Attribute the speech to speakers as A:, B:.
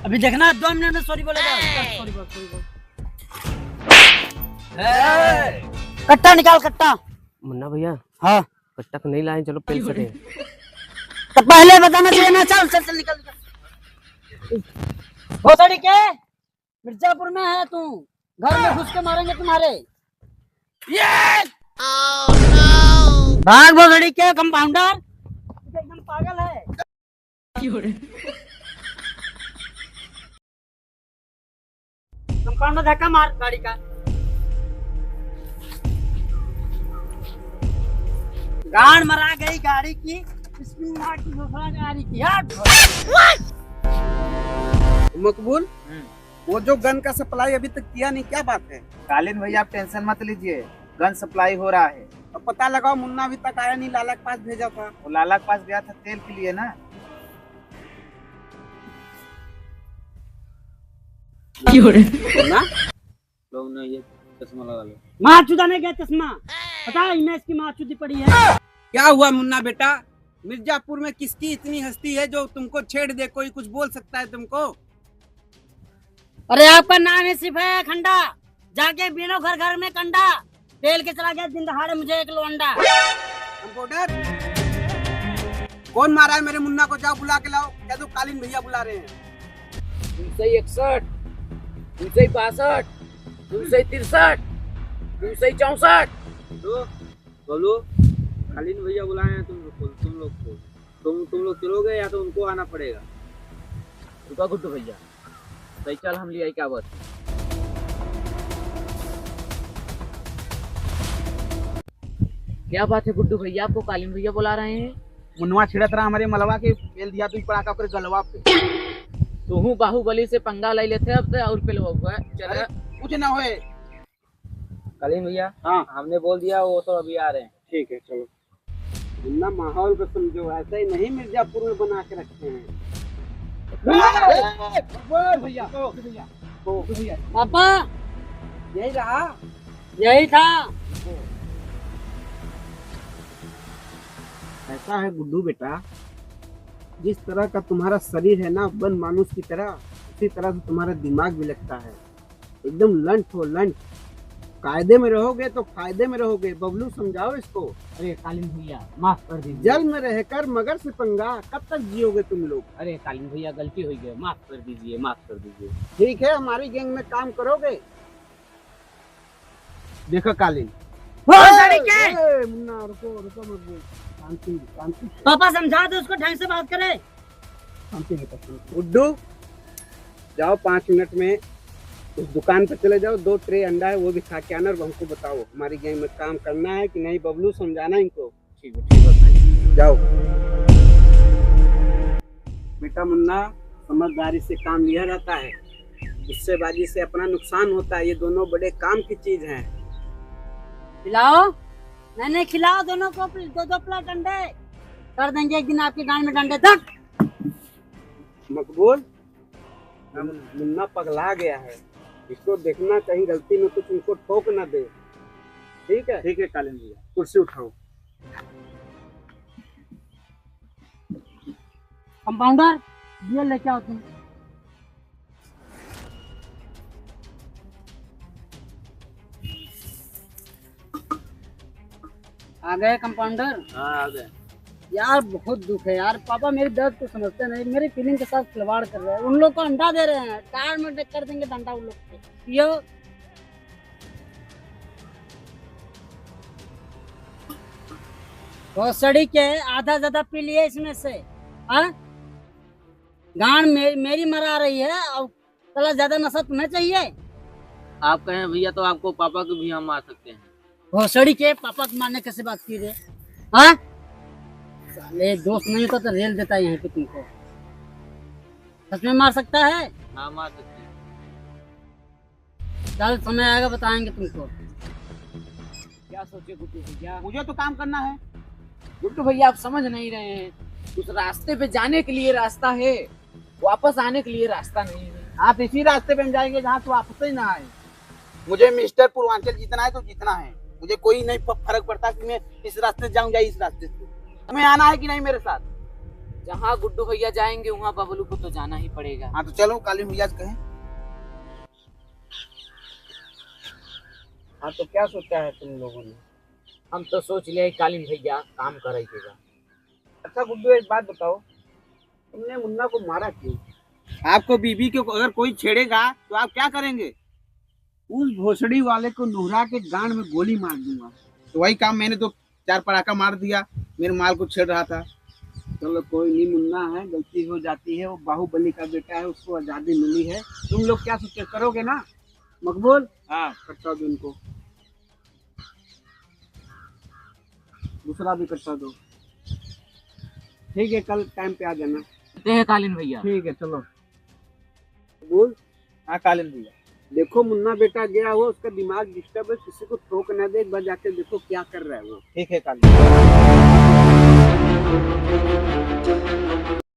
A: अभी देखना 2 मिनट में सॉरी बोलेगा। सॉरी बोल, सॉरी बोल। कट्टा निकाल, कट्टा।
B: मुन्ना भैया,
A: हाँ
B: कट्टा तो नहीं लाए, चलो पेल सके।
A: तो पहले बताना चाहिए ना। चल चल चल निकल निकल। भोसड़ी के मिर्जापुर में है तू, घर में घुस के मारेंगे तुम्हारे। भाग भोसड़ी के कंपाउंडर, एकदम पागल है। कंपाउंडर धक्का मार गाड़ी का। गाड़ मरा गई गाड़ी की, स्पिन मार की दूसरा गाड़ी की।
C: मकबूल, वो जो गन का सप्लाई अभी तक किया नहीं, क्या बात है?
D: कालीन भैया आप टेंशन मत लीजिए, गन सप्लाई हो रहा है।
C: अब पता लगाओ, मुन्ना अभी तक आया नहीं, लाला के पास भेजा था।
D: वो लाला के पास गया था तेल के लिए ना।
C: मुन्ना
B: लोग ने ये चश्मा लगा लो।
A: माँ चुदा ने गया चश्मा, पता है इमेज की माँ चुदी पड़ी है।
C: क्या हुआ मुन्ना बेटा? मिर्जापुर में किसकी इतनी हस्ती है जो तुमको छेड़ दे? कोई कुछ बोल सकता है तुमको?
A: अरे आपका नाम है सिर्फ है खंडा, जाके बीनो घर घर में कंडा, तेल के चला गया दिन दहाड़े मुझे एक लो अंडा।
C: कंपाउंडर, कौन मारा है मेरे मुन्ना को? जाओ बुला के लाओ। क्या तो कालीन भैया बुला रहे हैं।
B: 361, 362, 363, 364। तो बोलो, कालीन भैया बुलाए हैं तुम लोग को। तुम लोग चलोगे या तो उनको आना पड़ेगा? रुका गुड्डू भैया, सही चल हम लिया क्या बात? क्या बात है गुड्डू भैया, आपको कालीन भैया बुला रहे हैं?
C: मुन्ना छिड़त रहा हमारे मलवा के, पेल दिया तुम पड़ाका कर गलवा पे।
B: तो हूँ बाहुबली से पंगा ले लेते अब तो और पेल हुआ चल
C: कुछ ना होए।
B: कालीन भैया,
C: हाँ
B: हमने बोल दिया, वो तो अभी आ रहे हैं।
C: ठीक है, चलो। मुन्ना माहौल को समझो, ऐसा ही नहीं मिर्जापुर में बना के रखते हैं। भैया
A: पापा
C: यही रहा।
A: यही था।
C: ऐसा है गुड्डू बेटा, जिस तरह का तुम्हारा शरीर है ना वन मानुष की तरह, उसी तरह से तुम्हारा दिमाग भी लगता है। एकदम लंट हो लंट। कायदे में रहोगे तो फायदे में रहोगे। बबलू समझाओ इसको।
A: अरे कालीन भैया माफ कर दीजिए।
C: जल में रहकर मगर से पंगा, कब तक जियोगे तुम लोग?
A: अरे कालीन भैया गलती हो गई, माफ कर दीजिए, माफ कर दीजिए।
C: ठीक है, हमारी गैंग में काम करोगे। देखो कालीन, मुन्ना रुको रुको मत बोल। शांति शांति
A: पापा समझा दो उसको, ढंग से बात करे।
C: शांति गुड्डू, जाओ 5 मिनट में उस दुकान पर चले जाओ, 2 ट्रे अंडा है वो भी खा के आना और हमको बताओ हमारी गैंग में काम करना है कि नहीं। बबलू समझाना इनको।
B: ठीक है
C: जाओ। बेटा मुन्ना, समझदारी से काम लिया जाता है, गुस्सेबाजी से अपना नुकसान होता है। ये दोनों बड़े काम की चीज हैं।
A: खिलाओ, नहीं खिलाओ दोनों को, दो प्लेट अंडे कर देंगे एक दिन आपके गांव में डंडे तक।
C: मकबूल, मुन्ना पगला गया है, इसको देखना कहीं गलती में कुछ उनको ठोक ना दे। ठीक है? ठीक है कालीन भैया, कुर्सी उठाओ।
A: कंपाउंडर ये लेके आओ तुम। आ गए कंपाउंडर?
B: हाँ आ गए।
A: यार बहुत दुख है यार, पापा मेरी दर्द को समझते नहीं, मेरी फीलिंग के साथ खिलवाड़ कर रहे हैं। उन लोग को अंडा दे रहे हैं, टायर में कर देंगे डंडा उन लोग को। पियो। भोसड़ी के आधा ज्यादा पी लिए इसमें से। हाँ, गांड मेरी मरा रही है और चला ज्यादा नशा तुम्हें चाहिए।
B: आप कहें भैया तो आपको पापा को भी हम मार सकते हैं।
A: भोसड़ी के पापा को मारने कैसे बात की रे? हाँ, साले दोस्त नहीं होता तो रेल देता है यहाँ पे तुमको। सच में मार सकता है?
B: हाँ मार सकते हैं।
A: चल समय आएगा बताएंगे तुमको।
B: क्या सोचे गुड्डू भैया?
C: मुझे तो काम करना है।
B: गुड्डू भैया आप समझ नहीं रहे हैं, उस रास्ते पे जाने के लिए रास्ता है, वापस आने के लिए रास्ता नहीं है।
C: आप इसी रास्ते पे हम जाएंगे जहाँ तो वापस ही ना आए। मुझे मिस्टर पूर्वांचल जीतना है तो जीतना है। मुझे कोई नहीं फर्क पड़ता कि मैं इस रास्ते से जाऊँ या इस रास्ते से। तुम्हें आना है कि नहीं मेरे साथ?
B: जहाँ गुड्डू भैया जाएंगे वहाँ बबलू को तो जाना ही पड़ेगा।
D: हाँ तो चलो कालीन भैया से कहें।
C: हाँ तो क्या सोचा है तुम लोगों ने?
B: हम तो सोच लिया कालीन भैया काम करेगा।
C: अच्छा गुड्डू एक बात बताओ, तुमने मुन्ना को मारा क्यों?
D: आपको बीबी को अगर कोई छेड़ेगा तो आप क्या करेंगे?
C: उस भोसड़ी वाले को नुहरा के गांड में गोली मार दूंगा।
D: तो वही काम मैंने तो 4 पटाखा मार दिया, मेरे माल को छेड़ रहा था।
C: चलो कोई नहीं, मुन्ना है, गलती हो जाती है, वो बाहुबली का बेटा है, उसको आजादी मिली है। तुम लोग क्या सोचे, करोगे ना? मकबूल,
D: हाँ
C: कट्टा दो इनको, दूसरा भी कट्टा दो। ठीक है, कल टाइम पे आ जाना।
B: कालीन भैया।
C: ठीक है चलो। मकबूल,
D: हाँ कालीन भैया।
C: देखो मुन्ना बेटा गया हो, उसका दिमाग डिस्टर्ब है, किसी को ठोक न दे, एक बार जाके देखो क्या कर रहा है वो।
D: ठीक है कालीन।